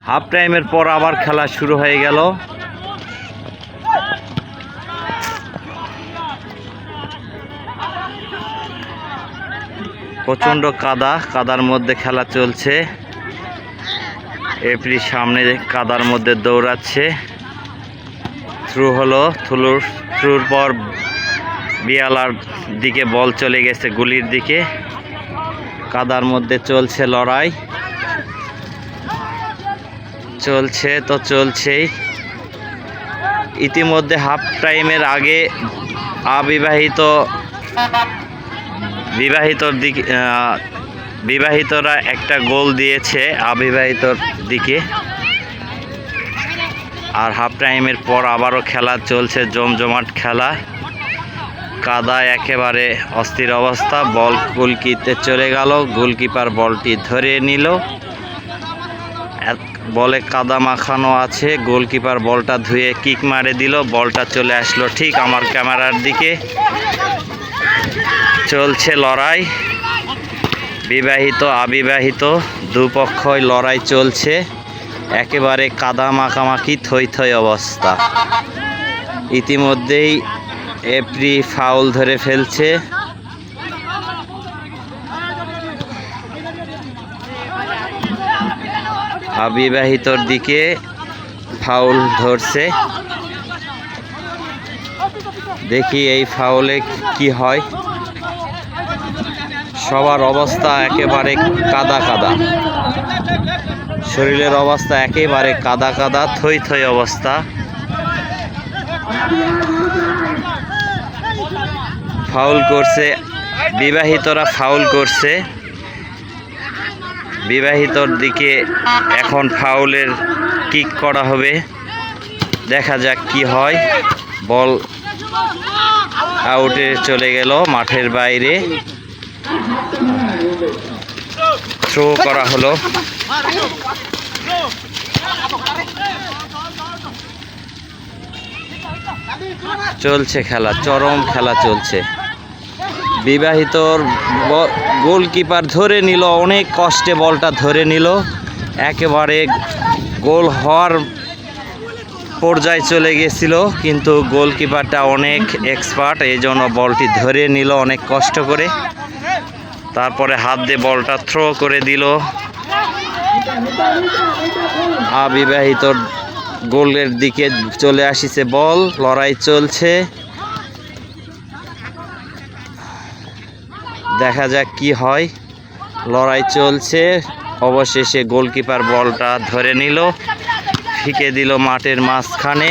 Half টাইমের পর আবার খেলা শুরু হয়ে গেল। প্রচণ্ড কাদার মধ্যে খেলা চলছে। এপ্রি সামনে কাদার মধ্যে দৌড়াচ্ছে। থ্রু হলো, থ্রুর পর বিয়ালার দিকে বল চলে গেছে গুলির দিকে। কাদার মধ্যে চলছে লড়াই, চলছে তো চলছেই। ইতিমধ্যে হাফ টাইমের আগে বিবাহিতরা একটা গোল দিয়েছে অবিবাহিতর দিকে। আর হাফ টাইমের পর আবারও খেলা চলছে, জমজমাট খেলা। কাদায় একেবারে অস্থির অবস্থা। বল গোলকিতে চলে গেল, গোলকিপার বলটি ধরে নিল। বলে কাদা মাখানো আছে, গোলকিপার বলটা ধুয়ে কিক মারে দিল। বলটা চলে আসলো ঠিক আমার ক্যামেরার দিকে। চলছে লড়াই, বিবাহিত অবিবাহিত দুপক্ষই লড়াই চলছে। একেবারে কাদা মাখামাখি থই থই অবস্থা। ইতিমধ্যেই এপ্রি ফাউল ধরে ফেলছে। অবিবাহিতর দিকে ফাউল ধরছে। দেখি এই ফাউলে কি হয়। সবার অবস্থা একেবারে কাদা, শরীরের অবস্থা একেবারে কাদা, থই থই অবস্থা। ফাউল করছে, বিবাহিতরা ফাউল করছে। বিবাহিতর দিকে এখন ফাউলের কিক করা হবে। দেখা যাক কি হয়। বল আউটে চলে গেল, মাঠের বাইরে থ্রো করা হলো। চলছে খেলা, চরম খেলা চলছে। বিবাহিতর গোলকিপার ধরে নিল, অনেক কষ্টে বলটা ধরে নিল। একেবারে গোল হওয়ার পর্যায়ে চলে গেছিল, কিন্তু গোলকিপারটা অনেক এক্সপার্ট, এই জন্য বলটি ধরে নিল অনেক কষ্ট করে। তারপরে হাত দিয়ে বলটা থ্রো করে দিল। অবিবাহিতর গোলের দিকে চলে আসিছে বল, লড়াই চলছে। দেখা যাক কি হয়। লড়াই চলছে। অবশেষে গোলকিপার বলটা ধরে নিল, ফিকে দিল মাঠের মাঝখানে।